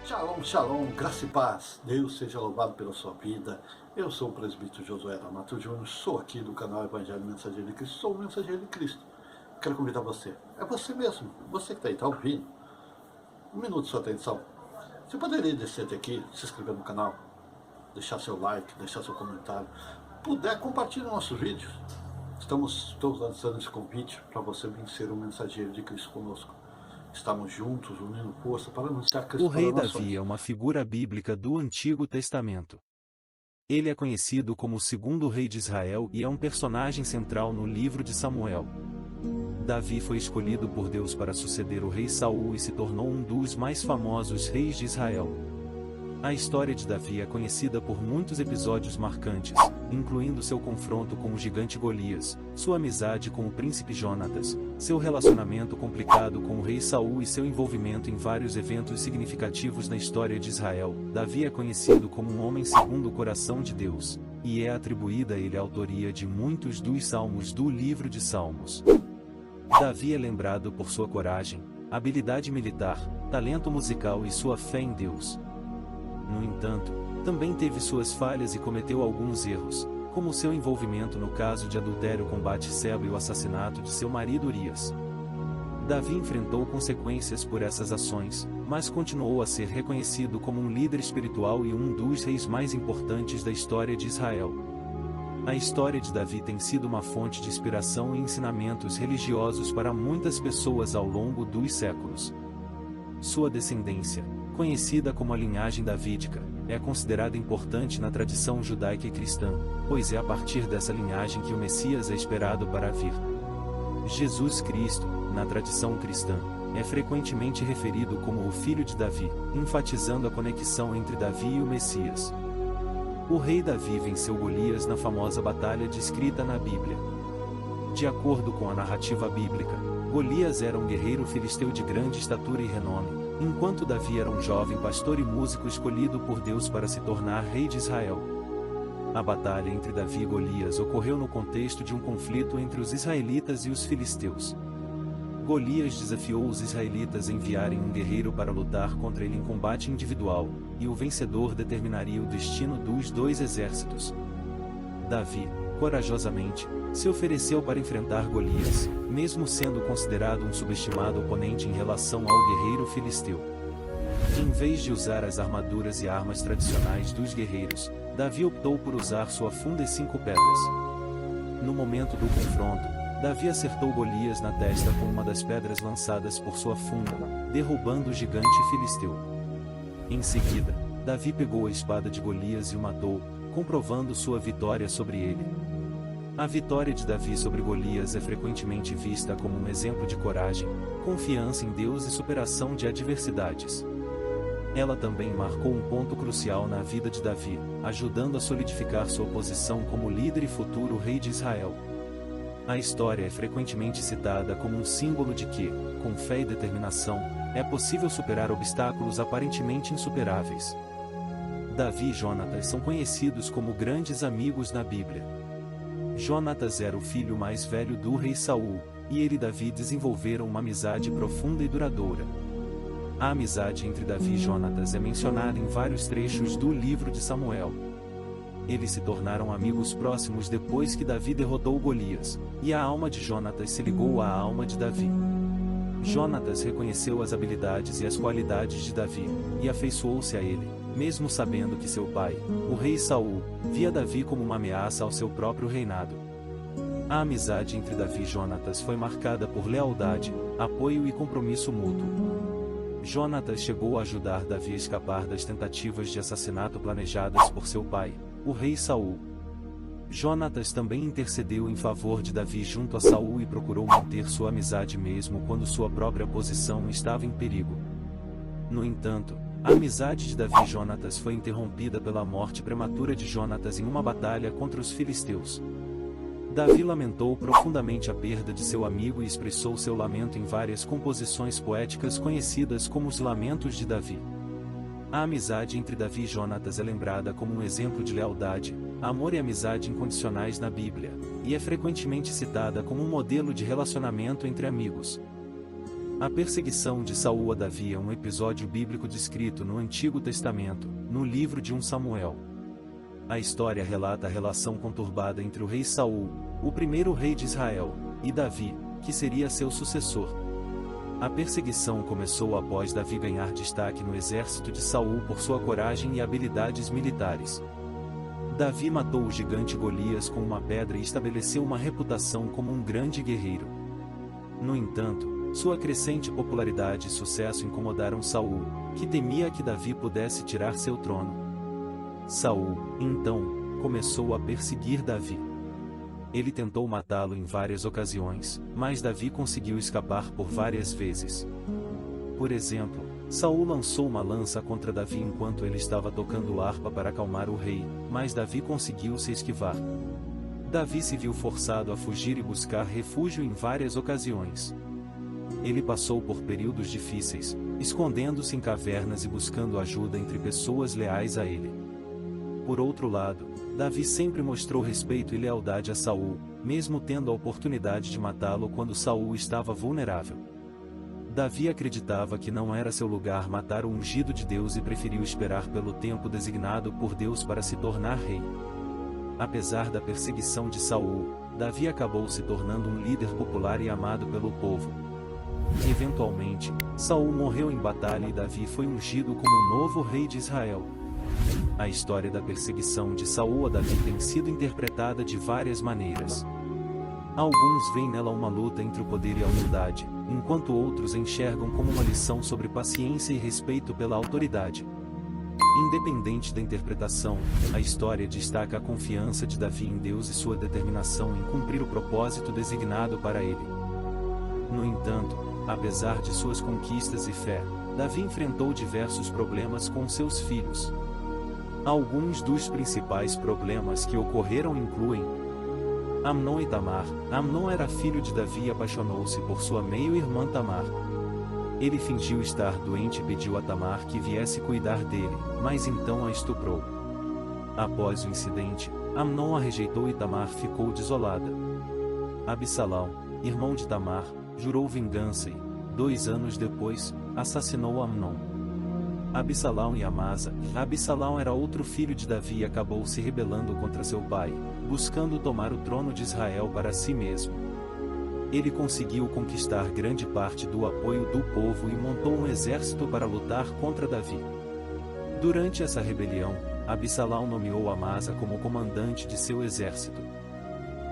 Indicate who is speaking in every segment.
Speaker 1: Shalom, shalom, graça e paz. Deus seja louvado pela sua vida. Eu sou o presbítero Josué D'Amato Júnior, sou aqui do canal Evangelho Mensageiro de Cristo, sou o Mensageiro de Cristo. Quero convidar você, é você mesmo, você que está aí, está ouvindo. Um minuto de sua atenção. Você poderia descer até aqui, se inscrever no canal, deixar seu like, deixar seu comentário. Puder, compartilhe nossos vídeos. Estou lançando esse convite para você vir ser um mensageiro de Cristo conosco. Estamos juntos, unindo força para anunciar Cristo
Speaker 2: O
Speaker 1: para
Speaker 2: rei
Speaker 1: as nações.
Speaker 2: Davi é uma figura bíblica do Antigo Testamento. Ele é conhecido como o segundo rei de Israel e é um personagem central no livro de Samuel. Davi foi escolhido por Deus para suceder o rei Saul e se tornou um dos mais famosos reis de Israel. A história de Davi é conhecida por muitos episódios marcantes, incluindo seu confronto com o gigante Golias, sua amizade com o príncipe Jonatas, seu relacionamento complicado com o rei Saul e seu envolvimento em vários eventos significativos na história de Israel. Davi é conhecido como um homem segundo o coração de Deus, e é atribuída a ele a autoria de muitos dos salmos do livro de Salmos. Davi é lembrado por sua coragem, habilidade militar, talento musical e sua fé em Deus. No entanto, também teve suas falhas e cometeu alguns erros, como seu envolvimento no caso de adultério com Batseba e o assassinato de seu marido Urias. Davi enfrentou consequências por essas ações, mas continuou a ser reconhecido como um líder espiritual e um dos reis mais importantes da história de Israel. A história de Davi tem sido uma fonte de inspiração e ensinamentos religiosos para muitas pessoas ao longo dos séculos. Sua descendência, conhecida como a linhagem davídica, é considerada importante na tradição judaica e cristã, pois é a partir dessa linhagem que o Messias é esperado para vir. Jesus Cristo, na tradição cristã, é frequentemente referido como o filho de Davi, enfatizando a conexão entre Davi e o Messias. O rei Davi venceu Golias na famosa batalha descrita na Bíblia. De acordo com a narrativa bíblica, Golias era um guerreiro filisteu de grande estatura e renome, enquanto Davi era um jovem pastor e músico escolhido por Deus para se tornar rei de Israel. A batalha entre Davi e Golias ocorreu no contexto de um conflito entre os israelitas e os filisteus. Golias desafiou os israelitas a enviarem um guerreiro para lutar contra ele em combate individual, e o vencedor determinaria o destino dos dois exércitos. Davi, corajosamente, se ofereceu para enfrentar Golias, mesmo sendo considerado um subestimado oponente em relação ao guerreiro filisteu. Em vez de usar as armaduras e armas tradicionais dos guerreiros, Davi optou por usar sua funda e 5 pedras. No momento do confronto, Davi acertou Golias na testa com uma das pedras lançadas por sua funda, derrubando o gigante filisteu. Em seguida, Davi pegou a espada de Golias e o matou, comprovando sua vitória sobre ele. A vitória de Davi sobre Golias é frequentemente vista como um exemplo de coragem, confiança em Deus e superação de adversidades. Ela também marcou um ponto crucial na vida de Davi, ajudando a solidificar sua posição como líder e futuro rei de Israel. A história é frequentemente citada como um símbolo de que, com fé e determinação, é possível superar obstáculos aparentemente insuperáveis. Davi e Jonatas são conhecidos como grandes amigos na Bíblia. Jonatas era o filho mais velho do rei Saul, e ele e Davi desenvolveram uma amizade profunda e duradoura. A amizade entre Davi e Jonatas é mencionada em vários trechos do livro de Samuel. Eles se tornaram amigos próximos depois que Davi derrotou Golias, e a alma de Jonatas se ligou à alma de Davi. Jonatas reconheceu as habilidades e as qualidades de Davi, e afeiçoou-se a ele, mesmo sabendo que seu pai, o rei Saul, via Davi como uma ameaça ao seu próprio reinado. A amizade entre Davi e Jonatas foi marcada por lealdade, apoio e compromisso mútuo. Jonatas chegou a ajudar Davi a escapar das tentativas de assassinato planejadas por seu pai, o rei Saul. Jonatas também intercedeu em favor de Davi junto a Saul e procurou manter sua amizade mesmo quando sua própria posição estava em perigo. No entanto, a amizade de Davi e Jonatas foi interrompida pela morte prematura de Jonatas em uma batalha contra os filisteus. Davi lamentou profundamente a perda de seu amigo e expressou seu lamento em várias composições poéticas conhecidas como os Lamentos de Davi. A amizade entre Davi e Jonatas é lembrada como um exemplo de lealdade, amor e amizade incondicionais na Bíblia, e é frequentemente citada como um modelo de relacionamento entre amigos. A perseguição de Saul a Davi é um episódio bíblico descrito no Antigo Testamento, no livro de 1 Samuel. A história relata a relação conturbada entre o rei Saul, o primeiro rei de Israel, e Davi, que seria seu sucessor. A perseguição começou após Davi ganhar destaque no exército de Saul por sua coragem e habilidades militares. Davi matou o gigante Golias com uma pedra e estabeleceu uma reputação como um grande guerreiro. No entanto, sua crescente popularidade e sucesso incomodaram Saul, que temia que Davi pudesse tirar seu trono. Saul, então, começou a perseguir Davi. Ele tentou matá-lo em várias ocasiões, mas Davi conseguiu escapar por várias vezes. Por exemplo, Saul lançou uma lança contra Davi enquanto ele estava tocando harpa para acalmar o rei, mas Davi conseguiu se esquivar. Davi se viu forçado a fugir e buscar refúgio em várias ocasiões. Ele passou por períodos difíceis, escondendo-se em cavernas e buscando ajuda entre pessoas leais a ele. Por outro lado, Davi sempre mostrou respeito e lealdade a Saul, mesmo tendo a oportunidade de matá-lo quando Saul estava vulnerável. Davi acreditava que não era seu lugar matar o ungido de Deus e preferiu esperar pelo tempo designado por Deus para se tornar rei. Apesar da perseguição de Saul, Davi acabou se tornando um líder popular e amado pelo povo. Eventualmente, Saul morreu em batalha e Davi foi ungido como o novo rei de Israel. A história da perseguição de Saul a Davi tem sido interpretada de várias maneiras. Alguns veem nela uma luta entre o poder e a humildade, enquanto outros enxergam como uma lição sobre paciência e respeito pela autoridade. Independente da interpretação, a história destaca a confiança de Davi em Deus e sua determinação em cumprir o propósito designado para ele. No entanto, apesar de suas conquistas e fé, Davi enfrentou diversos problemas com seus filhos. Alguns dos principais problemas que ocorreram incluem Amnon e Tamar. Amnon era filho de Davi e apaixonou-se por sua meio-irmã Tamar. Ele fingiu estar doente e pediu a Tamar que viesse cuidar dele, mas então a estuprou. Após o incidente, Amnon a rejeitou e Tamar ficou desolada. Absalão, irmão de Tamar, jurou vingança e, 2 anos depois, assassinou Amnon. Absalão e Amasa. Absalão era outro filho de Davi e acabou se rebelando contra seu pai, buscando tomar o trono de Israel para si mesmo. Ele conseguiu conquistar grande parte do apoio do povo e montou um exército para lutar contra Davi. Durante essa rebelião, Absalão nomeou Amasa como comandante de seu exército.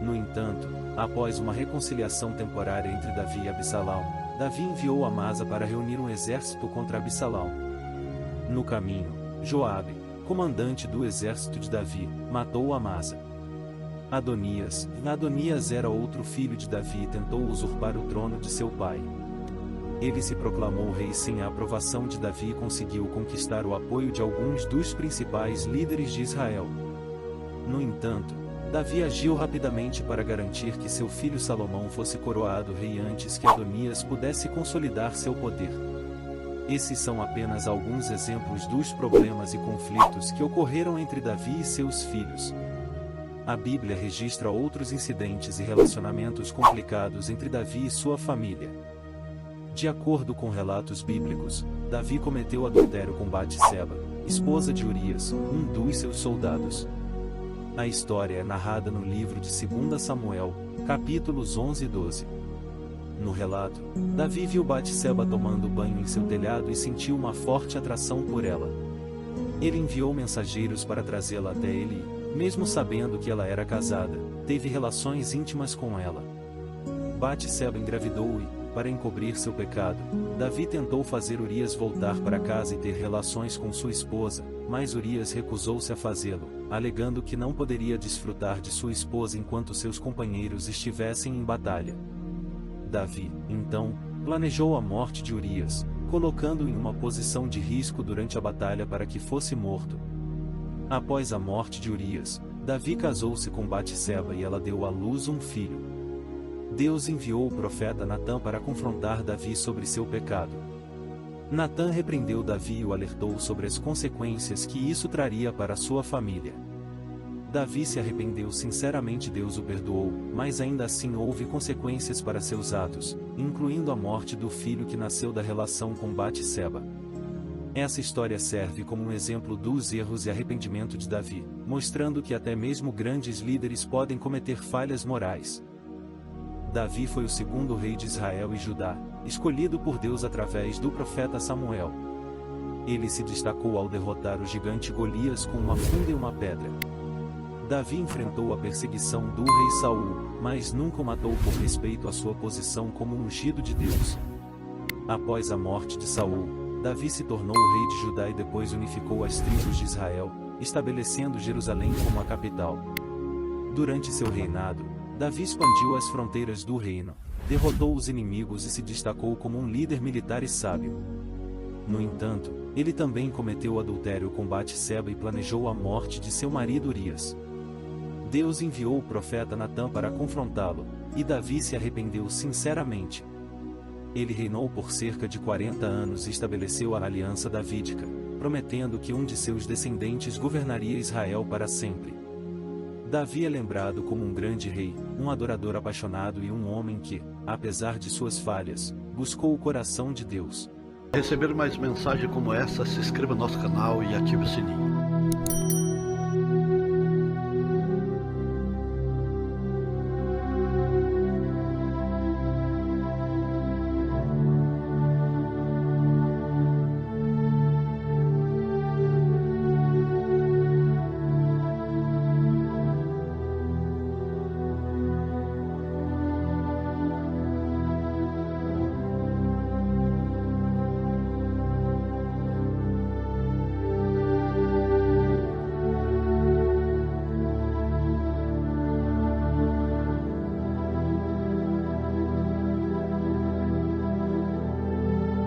Speaker 2: No entanto, após uma reconciliação temporária entre Davi e Absalão, Davi enviou Amasa para reunir um exército contra Absalão. No caminho, Joabe, comandante do exército de Davi, matou Amasa. Adonias era outro filho de Davi e tentou usurpar o trono de seu pai. Ele se proclamou rei sem a aprovação de Davi e conseguiu conquistar o apoio de alguns dos principais líderes de Israel. No entanto, Davi agiu rapidamente para garantir que seu filho Salomão fosse coroado rei antes que Adonias pudesse consolidar seu poder. Esses são apenas alguns exemplos dos problemas e conflitos que ocorreram entre Davi e seus filhos. A Bíblia registra outros incidentes e relacionamentos complicados entre Davi e sua família. De acordo com relatos bíblicos, Davi cometeu adultério com Batseba, esposa de Urias, um dos seus soldados. A história é narrada no livro de 2 Samuel, capítulos 11 e 12. No relato, Davi viu Batseba tomando banho em seu telhado e sentiu uma forte atração por ela. Ele enviou mensageiros para trazê-la até ele e, mesmo sabendo que ela era casada, teve relações íntimas com ela. Batseba engravidou e, para encobrir seu pecado, Davi tentou fazer Urias voltar para casa e ter relações com sua esposa, mas Urias recusou-se a fazê-lo, alegando que não poderia desfrutar de sua esposa enquanto seus companheiros estivessem em batalha. Davi, então, planejou a morte de Urias, colocando-o em uma posição de risco durante a batalha para que fosse morto. Após a morte de Urias, Davi casou-se com Batseba e ela deu à luz um filho. Deus enviou o profeta Natã para confrontar Davi sobre seu pecado. Natã repreendeu Davi e o alertou sobre as consequências que isso traria para sua família. Davi se arrependeu sinceramente, Deus o perdoou, mas ainda assim houve consequências para seus atos, incluindo a morte do filho que nasceu da relação com Batseba. Essa história serve como um exemplo dos erros e arrependimento de Davi, mostrando que até mesmo grandes líderes podem cometer falhas morais. Davi foi o segundo rei de Israel e Judá, escolhido por Deus através do profeta Samuel. Ele se destacou ao derrotar o gigante Golias com uma funda e uma pedra. Davi enfrentou a perseguição do rei Saul, mas nunca o matou por respeito à sua posição como ungido de Deus. Após a morte de Saul, Davi se tornou o rei de Judá e depois unificou as tribos de Israel, estabelecendo Jerusalém como a capital. Durante seu reinado, Davi expandiu as fronteiras do reino, derrotou os inimigos e se destacou como um líder militar e sábio. No entanto, ele também cometeu adultério com Batseba e planejou a morte de seu marido Urias. Deus enviou o profeta Natã para confrontá-lo, e Davi se arrependeu sinceramente. Ele reinou por cerca de 40 anos e estabeleceu a aliança davídica, prometendo que um de seus descendentes governaria Israel para sempre. Davi é lembrado como um grande rei, um adorador apaixonado e um homem que, apesar de suas falhas, buscou o coração de Deus.
Speaker 1: Para receber mais mensagens como essa, se inscreva no nosso canal e ative o sininho.